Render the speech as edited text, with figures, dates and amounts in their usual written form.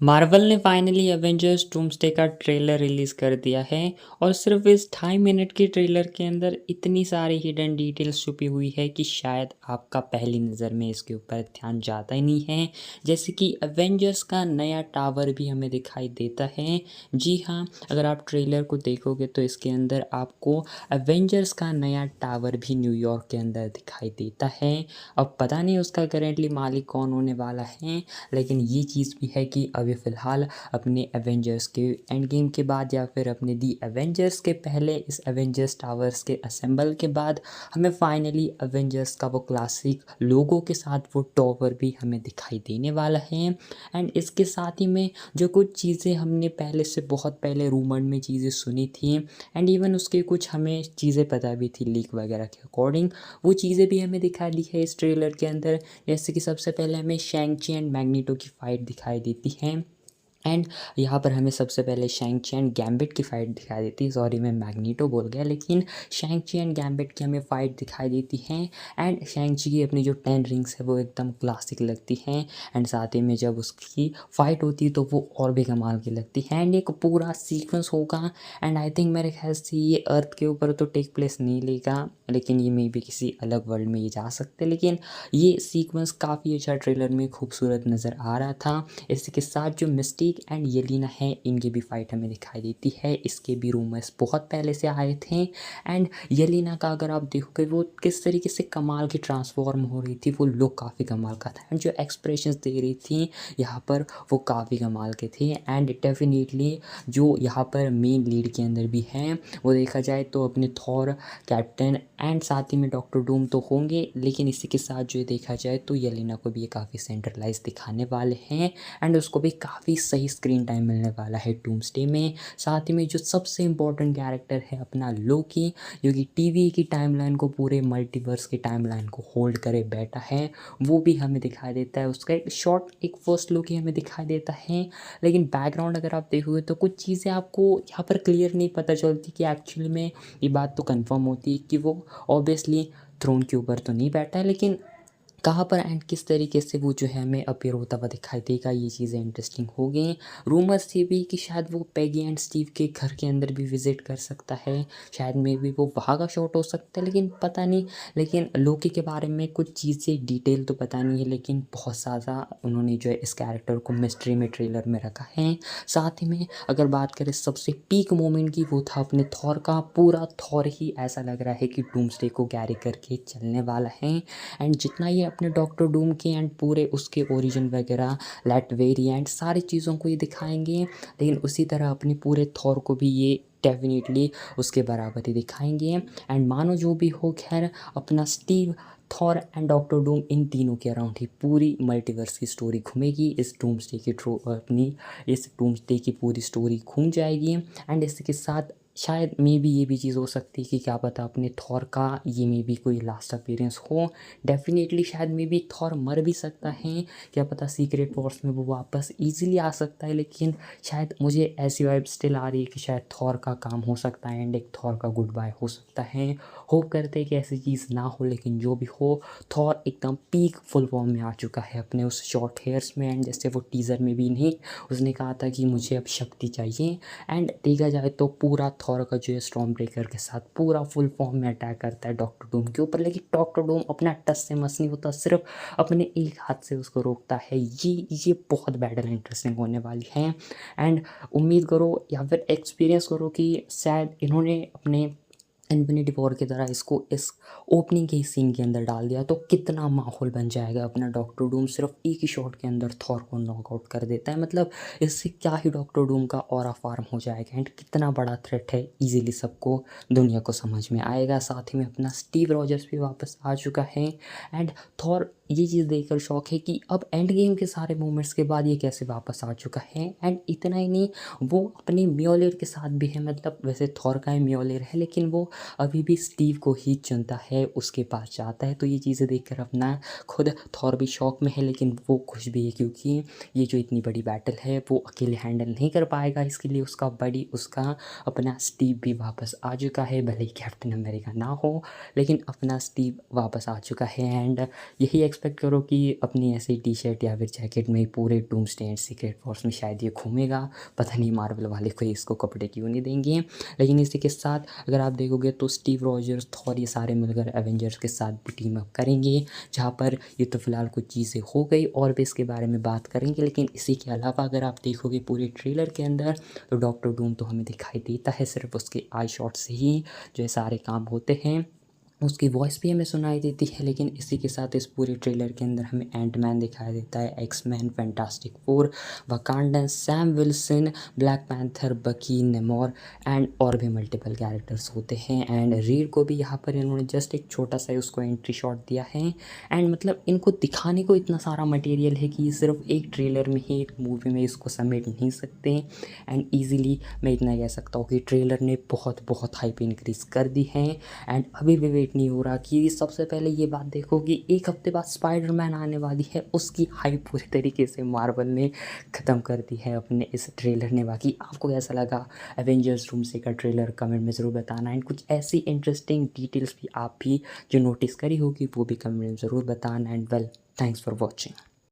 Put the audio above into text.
Marvel ने finally Avengers doomsday का trailer release कर दिया है और सिर्फ इस 2.5 मिनट के ट्रेलर के अंदर इतनी सारी हिडन डिटेल्स छुपी हुई है कि शायद आपका पहली नज़र में इसके ऊपर ध्यान जाता ही नहीं है। जैसे कि एवेंजर्स का नया टावर भी हमें दिखाई देता है। जी हाँ, अगर आप ट्रेलर को देखोगे तो इसके अंदर आपको एवेंजर्स का नया टावर भी न्यूयॉर्क के अंदर दिखाई देता है। अब पता नहीं उसका करेंटली मालिक कौन होने वाला है, लेकिन ये चीज़ भी है कि अभी फ़िलहाल अपने एवेंजर्स के एंड गेम के बाद या फिर अपने दी एवेंजर्स के पहले इस एवेंजर्स टावर्स के असेंबल के बाद हमें फाइनली एवेंजर्स का वो क्लासिक लोगो के साथ वो टावर भी हमें दिखाई देने वाला है। एंड इसके साथ ही में जो कुछ चीज़ें हमने पहले से बहुत पहले रूमर में चीज़ें सुनी थी एंड इवन उसके कुछ हमें चीज़ें पता भी थी लीक वगैरह के अकॉर्डिंग, वो चीज़ें भी हमें दिखा दी है इस ट्रेलर के अंदर। जैसे कि सबसे पहले हमें शैंग-ची एंड मैग्नीटो की फ़ाइट दिखाई देती है एंड यहाँ पर हमें सबसे पहले शैंग-ची एंड गैम्बिट की फ़ाइट दिखाई देती है। सॉरी, मैं मैग्नीटो बोल गया, लेकिन शैंग-ची एंड गैम्बिट की हमें फ़ाइट दिखाई देती है। एंड शैंग-ची की अपनी जो 10 रिंग्स है वो एकदम क्लासिक लगती हैं एंड साथ ही में जब उसकी फ़ाइट होती है तो वो और भी कमाल की लगती है एंड एक पूरा सीक्वेंस होगा। एंड आई थिंक मेरे ख्याल से ये अर्थ के ऊपर तो टेक प्लेस नहीं लेगा, लेकिन ये मे बी किसी अलग वर्ल्ड में ये जा सकते हैं। लेकिन ये सीक्वेंस काफ़ी अच्छा ट्रेलर में खूबसूरत नज़र आ रहा था। इसी के साथ जो मिस्टिक एंड येलेना है, इनकी भी फाइट हमें दिखाई देती है। इसके भी रूमर्स बहुत पहले से आए थे एंड येलेना का अगर आप देखोगे वो किस तरीके से कमाल की ट्रांसफॉर्म हो रही थी, वो लुक काफ़ी कमाल का था एंड जो एक्सप्रेशंस दे रही थी यहाँ पर वो काफ़ी कमाल के थे। एंड डेफिनेटली जो यहाँ पर मेन लीड के अंदर भी हैं वो देखा जाए तो अपने थॉर, कैप्टन एंड साथ ही में डॉक्टर डूम तो होंगे, लेकिन इसी के साथ जो देखा जाए तो येलेना को भी ये काफ़ी सेंट्रलाइज दिखाने वाले हैं एंड उसको भी काफ़ी सही स्क्रीन टाइम मिलने वाला है डूम्सडे में। साथ ही में जो सबसे इम्पोर्टेंट कैरेक्टर है अपना लोकी, जो कि टीवी की टाइमलाइन को, पूरे मल्टीवर्स की टाइमलाइन को होल्ड करे बैठा है, वो भी हमें दिखाई देता है। उसका एक शॉर्ट एक फर्स्ट लुक ही हमें दिखाई देता है, लेकिन बैकग्राउंड अगर आप देखोगे तो कुछ चीज़ें आपको यहाँ पर क्लियर नहीं पता चलती कि एक्चुअली में ये बात तो कंफर्म होती है कि वो ऑब्वियसली थ्रोन के ऊपर तो नहीं बैठा है, लेकिन कहाँ पर एंड किस तरीके से वो जो है हमें अपीयर होता हुआ दिखाई देगा, ये चीज़ें इंटरेस्टिंग हो गई। रूमर्स थी भी कि शायद वो पैगी एंड स्टीव के घर के अंदर भी विजिट कर सकता है, शायद मे बी वो वहाँ का शॉट हो सकता है, लेकिन पता नहीं। लेकिन लोकी के बारे में कुछ चीज़ें डिटेल तो पता नहीं है, लेकिन बहुत ज़्यादा उन्होंने जो है इस कैरेक्टर को मिस्ट्री में ट्रेलर में रखा है। साथ ही में अगर बात करें सबसे पीक मोमेंट की, वो था अपने थॉर का। पूरा थॉर ही ऐसा लग रहा है कि डूम्सडे को कैरी करके चलने वाला है एंड जितना ये अपने डॉक्टर डूम के एंड पूरे उसके ओरिजिन वगैरह, लैटवेरिया एंड सारी चीज़ों को ये दिखाएंगे, लेकिन उसी तरह अपने पूरे थॉर को भी ये डेफिनेटली उसके बराबर ही दिखाएंगे। एंड मानो जो भी हो, खैर अपना Steve, Thor and doctor Doom, इन तीनों के अराउंड ही पूरी मल्टीवर्स की स्टोरी घूमेगी। इस डूम्सडे की अपनी इस डूम्सडे की पूरी स्टोरी घूम जाएगी एंड इसके साथ शायद मे बी ये भी चीज़ हो सकती है कि क्या पता अपने थॉर का ये मे बी कोई लास्ट अपीयरेंस हो। डेफिनेटली शायद मे बी थॉर मर भी सकता है, क्या पता सीक्रेट वॉर्स में वो वापस इजीली आ सकता है, लेकिन शायद मुझे ऐसी वाइब स्टिल आ रही है कि शायद थॉर का काम हो सकता है एंड एक थॉर का गुड बाय हो सकता है। होप करते हैं कि ऐसी चीज़ ना हो, लेकिन जो भी हो, थॉर एकदम पीक फुल फॉर्म में आ चुका है अपने उस शॉर्ट हेयर्स में एंड जैसे वो टीज़र में भी नहीं, उसने कहा था कि मुझे अब शक्ति चाहिए। एंड देखा जाए तो पूरा थॉर का जो है स्टॉर्म ब्रेकर के साथ पूरा फुल फॉर्म में अटैक करता है डॉक्टर डूम के ऊपर, लेकिन डॉक्टर डूम अपना टस से मस नहीं होता, सिर्फ अपने एक हाथ से उसको रोकता है। ये बहुत बैटल इंटरेस्टिंग होने वाली है एंड उम्मीद करो या फिर एक्सपीरियंस करो कि शायद इन्होंने अपने इन्फिनिटी वॉर की तरह इसको इस ओपनिंग के सीन के अंदर डाल दिया तो कितना माहौल बन जाएगा। अपना डॉक्टर डूम सिर्फ एक ही शॉट के अंदर थॉर को नॉकआउट कर देता है, मतलब इससे क्या ही डॉक्टर डूम का ऑरा फार्म हो जाएगा एंड कितना बड़ा थ्रेट है, इजीली सबको दुनिया को समझ में आएगा। साथ ही में अपना स्टीव रॉजर्स भी वापस आ चुका है एंड थॉर ये चीज़ देखकर शौक है कि अब एंड गेम के सारे मोमेंट्स के बाद ये कैसे वापस आ चुका है। एंड इतना ही नहीं, वो अपने म्योलेर के साथ भी है, मतलब वैसे थॉर का ही म्योलेर है, लेकिन वो अभी भी स्टीव को ही चुनता है, उसके पास जाता है। तो ये चीज़ें देखकर अपना खुद थॉर भी शौक में है, लेकिन वो खुश भी है क्योंकि ये जो इतनी बड़ी बैटल है वो अकेले हैंडल नहीं कर पाएगा। इसके लिए उसका बड़ी उसका अपना स्टीव भी वापस आ चुका है, भले ही कैप्टन अमेरिका ना हो, लेकिन अपना स्टीव वापस आ चुका है एंड यही एक्सपेक्ट करो कि अपनी ऐसी टी-शर्ट या फिर जैकेट में ही पूरे डूम्सडे एंड सीक्रेट वॉर्स में शायद ये घूमेगा। पता नहीं मार्वल वाले कोई इसको कपड़े क्यों नहीं देंगे। लेकिन इसी के साथ अगर आप देखोगे तो स्टीव रॉजर्स, थॉर, ये सारे मिलकर एवेंजर्स के साथ भी टीम अप करेंगे, जहाँ पर ये तो फ़िलहाल कुछ चीज़ें हो गई और भी इसके बारे में बात करेंगे। लेकिन इसी के अलावा अगर आप देखोगे पूरे ट्रेलर के अंदर तो डॉक्टर डूम तो हमें दिखाई देता है सिर्फ उसके आई शॉट से ही जो ये सारे काम होते हैं। उसकी वॉइस भी हमें सुनाई देती है। लेकिन इसी के साथ इस पूरे ट्रेलर के अंदर हमें एंटमैन दिखाई देता है, X Men, fantastic four, Wakanda, Sam Wilson, black panther, बकी, नेमोर एंड और भी मल्टीपल कैरेक्टर्स होते हैं। एंड रीड को भी यहाँ पर इन्होंने जस्ट एक छोटा सा उसको एंट्री शॉट दिया है। एंड मतलब इनको दिखाने को इतना सारा मटेरियल है कि सिर्फ एक ट्रेलर में ही, एक मूवी में इसको समेट नहीं सकते। एंड ईज़िली मैं इतना कह सकता हूँ कि ट्रेलर ने बहुत बहुत हाइप इंक्रीज़ कर दी है। एंड अभी भी वेट नहीं हो रहा कि सबसे पहले ये बात देखो कि एक हफ्ते बाद स्पाइडरमैन आने वाली है, उसकी हाइप पूरी तरीके से मार्वल ने ख़त्म कर दी है अपने इस ट्रेलर ने। बाकी आपको कैसा लगा एवेंजर्स डूम्सडे का ट्रेलर कमेंट में ज़रूर बताना। एंड कुछ ऐसी इंटरेस्टिंग डिटेल्स भी आप भी जो नोटिस करी होगी वो भी कमेंट में ज़रूर बताना। And well, thanks for watching.